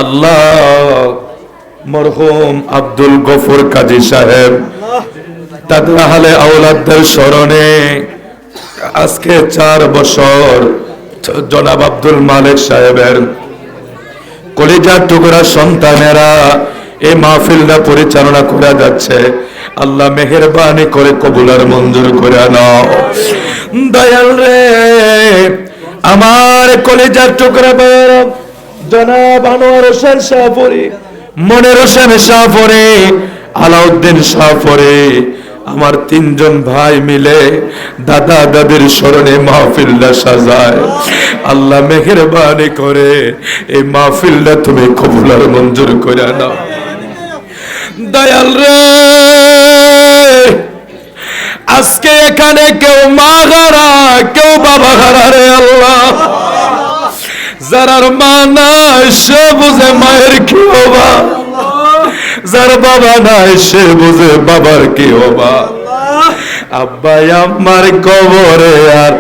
আল্লাহ মরহুম আব্দুল গফুর কাজী সাহেব তাদের আহলে আওলাদদের স্মরণে আজকে 4 বছর জনাব আব্দুল মালিক সাহেবের কলিজার টুকরা সন্তানেরা এই মাহফিলটা পরিচালনা করা যাচ্ছে। আল্লাহ মেহেরবানি করে কবুল আর মঞ্জুর করে নাও। দয়াল রে আমার কলিজার টুকরা ভাইয়েরা, জনাব আনোয়ার হোসেন শাহপুরী, মনির হোসেন শাহপুরী, আলাউদ্দিন শাহপুরী, আমার 3 জন ভাই মিলে দাদা দাদির স্মরণে মাহফিলটা সাজায়। আল্লাহ মেহেরবানি করে এই মাহফিলটা তুমি কবুল আর মঞ্জুর করে নাও। দয়াল রে আজকে এখানে কেউ মা হারা, কেউ বাবা হারা রে আল্লাহ। যার মা নাই সে বুঝে মায়ের কি হবা, যার বাবা নাই সে বুঝে বাবার কি হবা। আব্বা আমার কবরে আর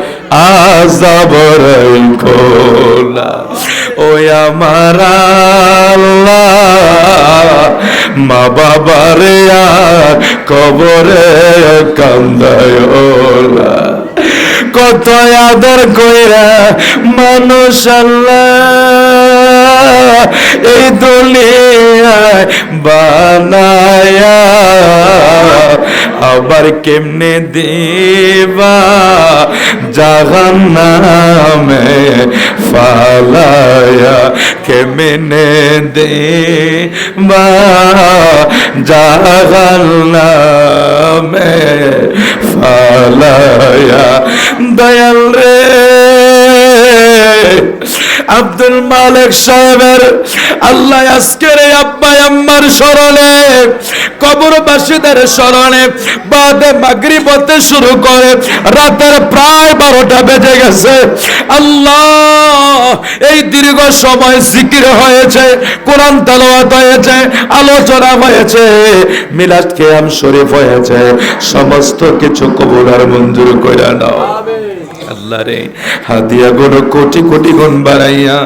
আযাব রাখো না, ওই আমার আল্লাহ মা বাবারে আর কবরে কান্দায়ো না। কত আদর কইরা মানুষ আল্লাহ এই দুনিয়ায় বানায়া, আবার কেমনে দিবা জাহান্নামে ফালায়া, কেমনে দিবা জাহান্নামে ফালায়া। দয়াল রে আব্দুল মালিক সাহেবের আল্লাহ আজকের আব্বা আম্মার স্মরণে, কবরবাসীদের স্মরণে বাদে মাগরিব হতে শুরু করে রাতের প্রায় 12টা বেজে গেছে। আল্লাহ এই দীর্ঘ সময় জিকির হয়েছে, কোরআন তেলাওয়াত হয়েছে, আলোচনা হয়েছে, মিলাদ কিয়াম শরীফ হয়েছে, সমস্ত কিছু কবুল আর মঞ্জুর কইরা নাও। আল্লাহ রে হাদিয়া গুণ কোটি কোটি গুণ বাড়াইয়া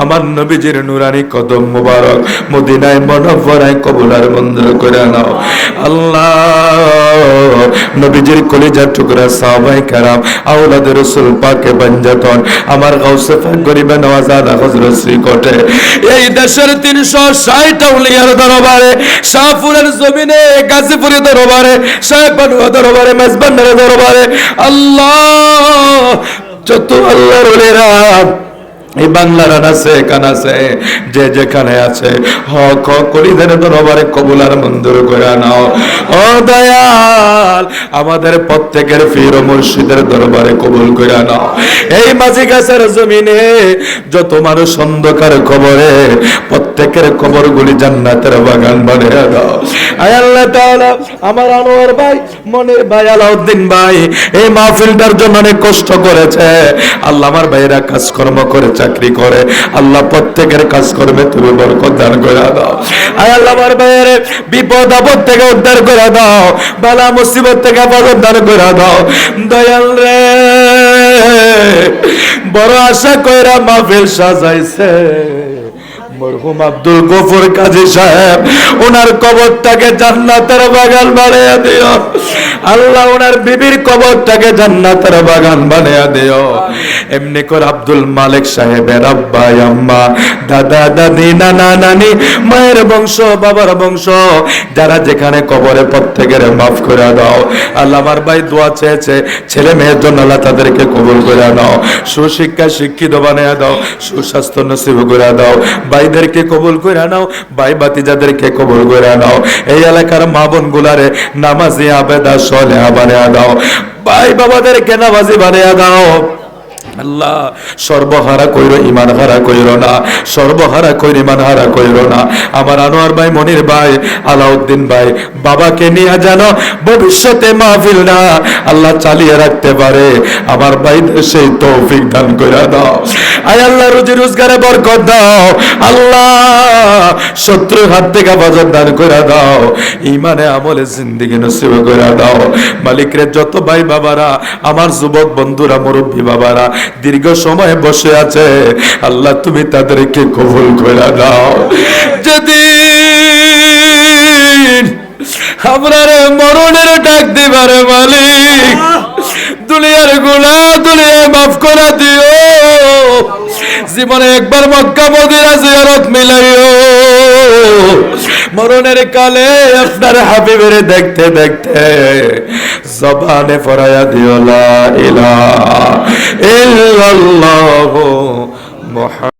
আমার নবীজির নুরানি কদম মুবারক মদিনায় মুনাওয়ারায় কবুল আর মঞ্জুর করে নাও। আল্লাহ নবীজির কলিজার টুকরা সাহাবায়ে কেরাম, আওলাদে রাসূল পাকে পাঞ্জাতন, আমার গাউসে পাক গরিবে নওয়াজাদা হযরত শ্রীকোটে, এই দেশের 360 আউলিয়ার দরবারে, শাহপুরের জমিনে গাজীপুরের দরবারে, সাহেবানুয়া দরবারে, মেজবান্ডারের দরবারে, আল্লাহ যত আল্লাহর ওলিরা এই বাংলার আনাছে কানাছে যে যেখানে আছে হক কলিদের দরবারে কবুল আর মঞ্জুর করে নাও। ও দয়াল আমাদের প্রত্যেকের পীর ও মুর্শিদের দরবারে কবুল করে নাও। এই মাঝি গাছের জমিনে যত মানুষ অন্ধকার কবরে, প্রত্যেকের কবরগুলি জান্নাতের বাগান বানিয়ে দাও। আয় আল্লাহ তাআলা আমার আনোয়ার ভাই, মনির ভাই, আলাউদ্দিন ভাই এই মাহফিলটার জন্য অনেক কষ্ট করেছে। আল্লাহ আমার ভাইরা কাজকর্ম করে চাকরি করে, আল্লাহ প্রত্যেকের কাজকর্মে তুমি বরকত দান করে দাও। আয় আল্লাহ আমার ভাইয়ের বিপদ আপদ থেকে উদ্ধার করে দাও, বালা মুসিবত থেকে হেফাজত দান করে দাও। দয়াল রে বড় আশা কইরা মাহফিল সাজাইছে মরহুম আব্দুল গফুর কাজী সাহেব, ওনার কবরটাকে জান্নাতের বাগান বানিয়ে দিও। আল্লাহ ওনার বিবির কবরটাকে জান্নাতের বাগান বানিয়ে দিও। এমনি করে আব্দুল মালিক সাহেবের আব্বা আম্মা, দাদা দাদি, নানা নানি, মায়ের বংশ, বাবার বংশ, যারা যেখানে কবরে প্রত্যেকের মাফ করে দাও। আল্লাহ আমার ভাই দোয়া চেয়েছে ছেলে মেয়ের জন্য, আল্লাহ তাদেরকে কবুল করে নাও, সুশিক্ষা শিক্ষিত বানিয়ে দাও, সুস্বাস্থ্য নসিব করে দাও। ভাইদেরকে কবুল করে নাও, ভাই ভাতিজাদেরকে কবুল করে নাও। এই এলাকার মা বোন গুলারে নামাজি আবেদা সলেহা বানিয়ে দাও, ভাই বাবাদেরকে নামাজি বানিয়ে দাও। আল্লাহ সর্বহারা কইরো, ইমান হারা কইরো না, সর্বহারা কইর, ইমান হারা কইরো না। আমার আনোয়ার ভাই, মনির ভাই, আলাউদ্দিন ভাই বাবাকে নিয়ে যেন ভবিষ্যতে মাহফিল না আল্লাহ চালিয়ে রাখতে পারে, আমার ভাইদের সেই তৌফিক দান করে দাও। আয় আল্লাহ রুজি রোজগারে বরকত দাও, আল্লাহ শত্রুর হাত থেকে হেফাজত দান করে দাও, ইমানে আমলে জিন্দেগি নসিব করে দাও। মালিকরে যত ভাই বাবারা, আমার যুবক বন্ধুরা, মুরব্বী বাবারা দীর্ঘ সময় বসে আছে, আল্লাহ তুমি তাদেরকে কবুল করে দাও। যেদিন আমরা মরণের ডাক দিবারে মালিক, দুনিয়ার গুনাহ দুনিয়ায় মাফ করে দিও, জীবনে একবার মক্কা মদিনা জিয়ারত মিলাইও, মরণের কালে আপনার হাবিবের দেখতে দেখতে জবানে পড়ায়া দিও লা ইলাহা ইল্লাল্লাহু মুহাম্মাদুর